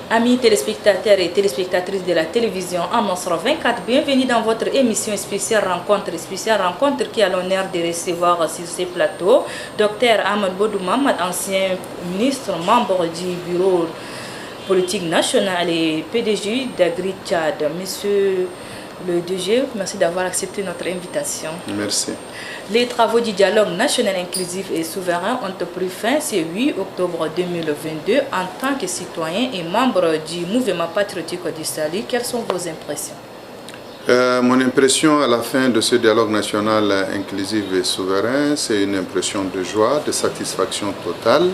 Amis téléspectateurs et téléspectatrices de la télévision Amasra 24, bienvenue dans votre émission spéciale rencontre qui a l'honneur de recevoir sur ce plateau Dr Ahmed Bodou Mamad, ancien ministre, membre du bureau politique national et PDG d'Agri-Tchad. Monsieur le DG, merci d'avoir accepté notre invitation. Merci. Les travaux du dialogue national inclusif et souverain ont pris fin ce 8 octobre 2022. En tant que citoyen et membre du mouvement patriotique du Salut, quelles sont vos impressions? Mon impression à la fin de ce dialogue national inclusif et souverain, c'est une impression de joie, de satisfaction totale.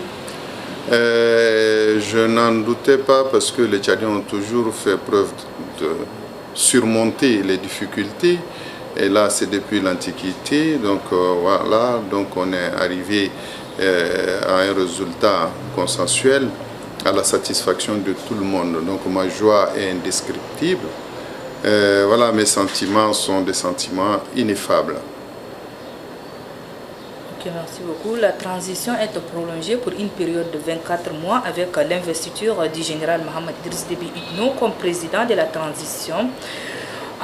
Je n'en doutais pas parce que les Tchadiens ont toujours fait preuve de surmonter les difficultés. Et là, c'est depuis l'Antiquité. Donc voilà, donc on est arrivé à un résultat consensuel, à la satisfaction de tout le monde. Donc ma joie est indescriptible. Voilà, mes sentiments sont des sentiments ineffables. Ok, merci beaucoup. La transition est prolongée pour une période de 24 mois avec l'investiture du général Mohamed Idriss Déby Itno comme président de la transition.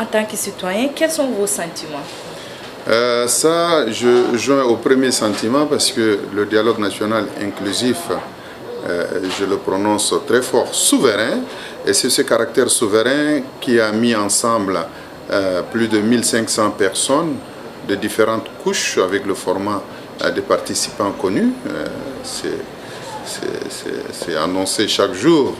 En tant que citoyen, quels sont vos sentiments? Ça, je joins au premier sentiment parce que le dialogue national inclusif, je le prononce très fort, souverain, et c'est ce caractère souverain qui a mis ensemble plus de 1500 personnes de différentes couches avec le format des participants connus. C'est annoncé chaque jour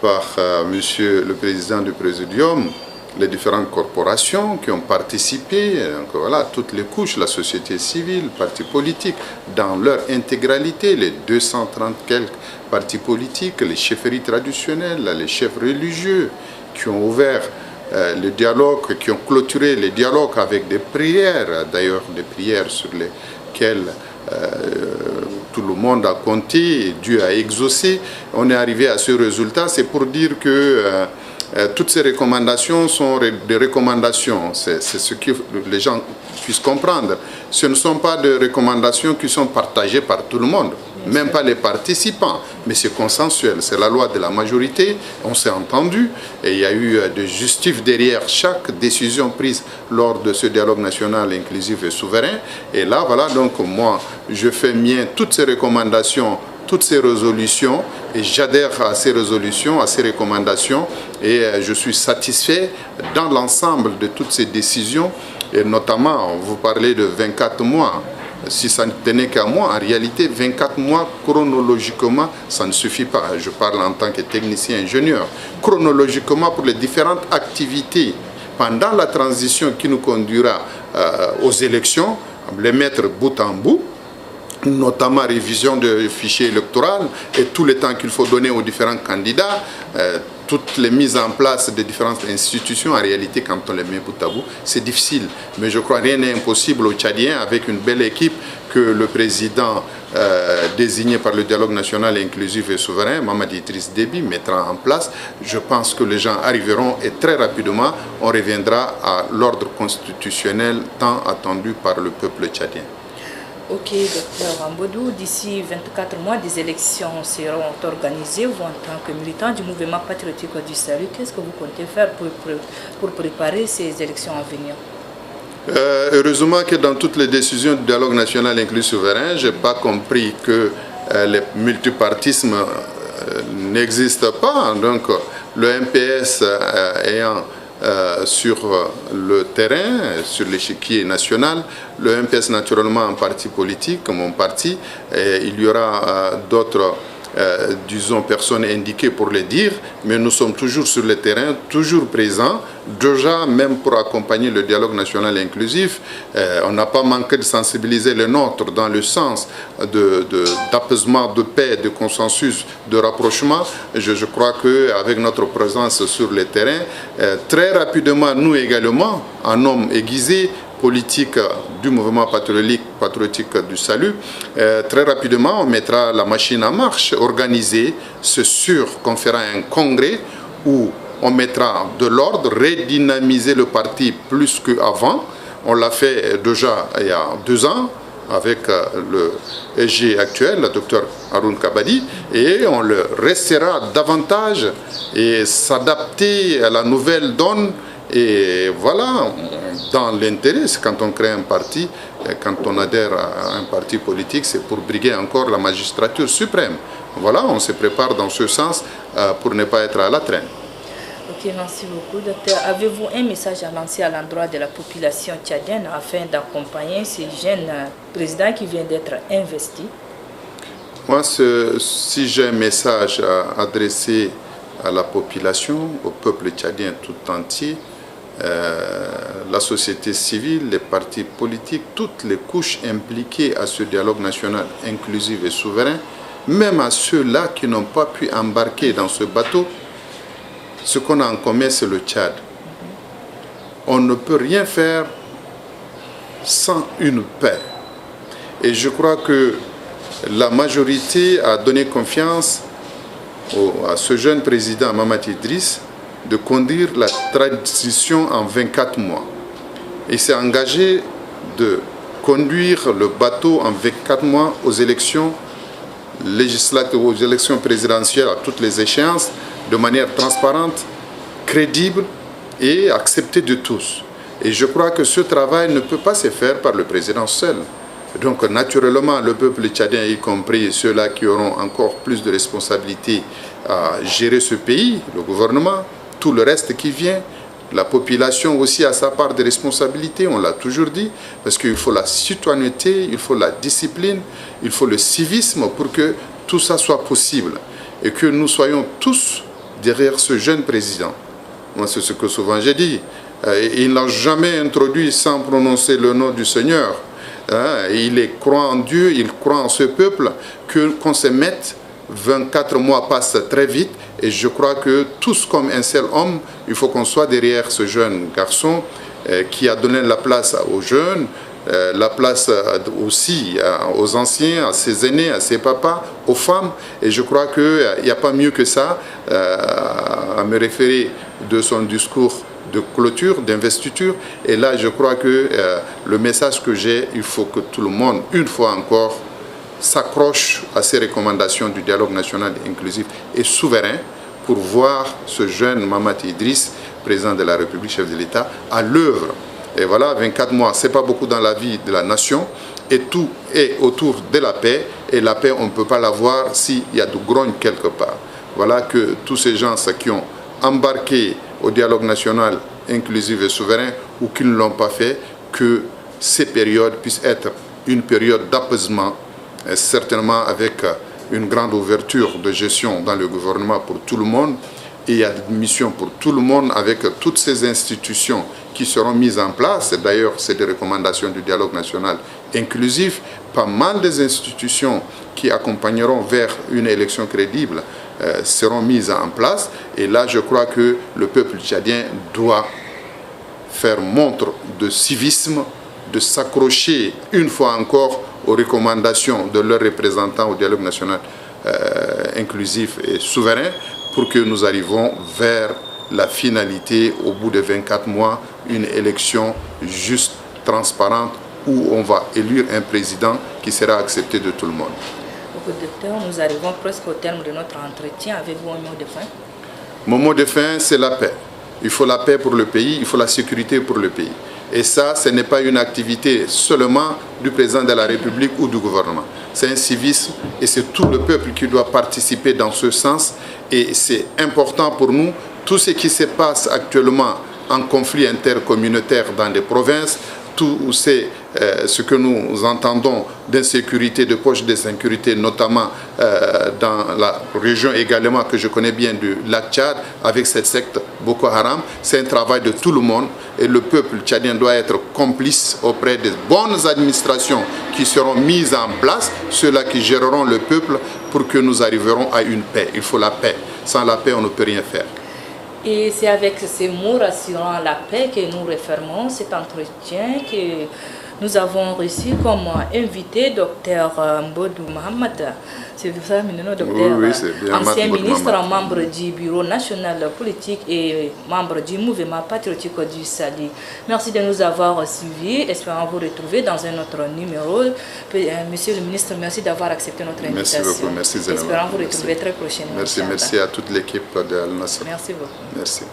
par monsieur le président du Présidium, les différentes corporations qui ont participé, donc voilà, toutes les couches, la société civile, partis politiques, dans leur intégralité, les 230 quelques partis politiques, les chefferies traditionnelles, les chefs religieux qui ont ouvert le dialogue, qui ont clôturé les dialogues avec des prières, d'ailleurs des prières sur lesquelles tout le monde a compté et Dieu a exaucé. On est arrivé à ce résultat, c'est pour dire que toutes ces recommandations sont des recommandations, c'est ce que les gens puissent comprendre. Ce ne sont pas des recommandations qui sont partagées par tout le monde, même pas les participants, mais c'est consensuel, c'est la loi de la majorité, on s'est entendu, et il y a eu de justifs derrière chaque décision prise lors de ce dialogue national inclusif et souverain. Et là, voilà, donc moi, je fais mien toutes ces recommandations, toutes ces résolutions, et j'adhère à ces résolutions, à ces recommandations, et je suis satisfait dans l'ensemble de toutes ces décisions, et notamment, vous parlez de 24 mois, si ça ne tenait qu'à moi, en réalité, 24 mois, chronologiquement, ça ne suffit pas. Je parle en tant que technicien ingénieur. Chronologiquement, pour les différentes activités, pendant la transition qui nous conduira aux élections, les mettre bout en bout, notamment révision du fichier électoral et tout le temps qu'il faut donner aux différents candidats, toutes les mises en place des différentes institutions, en réalité, quand on les met bout à bout, c'est difficile. Mais je crois que rien n'est impossible aux Tchadiens, avec une belle équipe que le président désigné par le dialogue national inclusif et souverain, Mohamed Idriss Déby, mettra en place. Je pense que les gens arriveront et très rapidement, on reviendra à l'ordre constitutionnel tant attendu par le peuple tchadien. Ok, docteur Ambodou, d'ici 24 mois, des élections seront organisées. Vous, en tant que militant du mouvement patriotique du Salut, qu'est-ce que vous comptez faire pour préparer ces élections à venir? Heureusement que dans toutes les décisions du dialogue national inclusif souverain, je n'ai pas compris que le multipartisme n'existe pas. Donc le MPS ayant sur le terrain, sur l'échiquier national, le MPS naturellement un parti politique, comme mon parti, et il y aura d'autres disons, personnes indiquées pour le dire, mais nous sommes toujours sur le terrain, toujours présents, déjà même pour accompagner le dialogue national inclusif. On n'a pas manqué de sensibiliser les nôtres dans le sens d'apaisement, de paix, de consensus, de rapprochement. Je crois qu'avec notre présence sur le terrain, très rapidement, nous également, en hommes aiguisés, politique du mouvement patriotique du salut, très rapidement, on mettra la machine en marche, organiser, c'est sûr qu'on fera un congrès où on mettra de l'ordre, redynamiser le parti plus qu'avant. On l'a fait déjà il y a 2 ans avec le SG actuel, le docteur Haroun Kabadi, et on le restera davantage et s'adapter à la nouvelle donne. Et voilà, dans l'intérêt, quand on crée un parti, quand on adhère à un parti politique, c'est pour briguer encore la magistrature suprême. Voilà, on se prépare dans ce sens pour ne pas être à la traîne. Ok, merci beaucoup, docteur. Avez-vous un message à lancer à l'endroit de la population tchadienne afin d'accompagner ces jeunes présidents qui viennent d'être investis? Moi, si j'ai un message à adresser à la population, au peuple tchadien tout entier, la société civile, les partis politiques, toutes les couches impliquées à ce dialogue national inclusif et souverain, même à ceux-là qui n'ont pas pu embarquer dans ce bateau, ce qu'on a en commun, c'est le Tchad. On ne peut rien faire sans une paix. Et je crois que la majorité a donné confiance à ce jeune président Mahamat Idriss de conduire la transition en 24 mois. Il s'est engagé de conduire le bateau en 24 mois aux élections législatives, aux élections présidentielles, à toutes les échéances, de manière transparente, crédible et acceptée de tous. Et je crois que ce travail ne peut pas se faire par le président seul. Donc naturellement, le peuple tchadien, y compris ceux-là qui auront encore plus de responsabilités à gérer ce pays, le gouvernement, tout le reste qui vient, la population aussi a sa part de responsabilité, on l'a toujours dit, parce qu'il faut la citoyenneté, il faut la discipline, il faut le civisme pour que tout ça soit possible. Et que nous soyons tous derrière ce jeune président. Moi, c'est ce que souvent j'ai dit. Il n'a jamais introduit sans prononcer le nom du Seigneur. Il croit en Dieu, il croit en ce peuple, qu'on se mette, 24 mois passent très vite, et je crois que tous comme un seul homme, il faut qu'on soit derrière ce jeune garçon qui a donné la place aux jeunes, la place aussi aux anciens, à ses aînés, à ses papas, aux femmes. Et je crois qu'il n'y a pas mieux que ça à me référer de son discours de clôture, d'investiture. Et là, je crois que le message que j'ai, il faut que tout le monde, une fois encore, s'accroche à ces recommandations du dialogue national inclusif et souverain pour voir ce jeune Mahamat Idriss, président de la République, chef de l'État, à l'œuvre. Et voilà, 24 mois, ce n'est pas beaucoup dans la vie de la nation. Et tout est autour de la paix. Et la paix, on ne peut pas l'avoir s'il y a de grogne quelque part. Voilà que tous ces gens qui ont embarqué au dialogue national inclusif et souverain ou qui ne l'ont pas fait, que ces périodes puissent être une période d'apaisement, certainement avec une grande ouverture de gestion dans le gouvernement pour tout le monde. Et il y a des missions pour tout le monde avec toutes ces institutions qui seront mises en place. D'ailleurs, c'est des recommandations du dialogue national inclusif. Pas mal des institutions qui accompagneront vers une élection crédible seront mises en place. Et là, je crois que le peuple tchadien doit faire montre de civisme, de s'accrocher une fois encore aux recommandations de leurs représentants au dialogue national inclusif et souverain, pour que nous arrivions vers la finalité au bout de 24 mois, une élection juste, transparente, où on va élire un président qui sera accepté de tout le monde. Beaucoup de docteur, nous arrivons presque au terme de notre entretien. Avez-vous un mot de fin? Mon mot de fin, c'est la paix. Il faut la paix pour le pays, il faut la sécurité pour le pays. Et ça, ce n'est pas une activité seulement du président de la République ou du gouvernement. C'est un civisme et c'est tout le peuple qui doit participer dans ce sens. Et c'est important pour nous, tout ce qui se passe actuellement en conflit intercommunautaire dans les provinces, tout ce que nous entendons d'insécurité, de poche d'insécurité, notamment dans la région également que je connais bien du lac Tchad, avec cette secte Boko Haram, c'est un travail de tout le monde et le peuple tchadien doit être complice auprès des bonnes administrations qui seront mises en place, ceux-là qui géreront le peuple pour que nous arriverons à une paix. Il faut la paix. Sans la paix, on ne peut rien faire. Et c'est avec ces mots rassurant la paix que nous refermons cet entretien que nous avons reçu comme invité Dr Mbodou Mahamat. C'est ça, docteur, oui, bien, ancien ministre, membre du Bureau national politique et membre du mouvement patriotique du Sali. Merci de nous avoir suivis. Espérons vous retrouver dans un autre numéro. Monsieur le ministre, merci d'avoir accepté notre invitation. Merci beaucoup, merci Zénaba. Espérons vous retrouver très prochainement. Merci à toute l'équipe de Al Nasr. Merci beaucoup. Merci.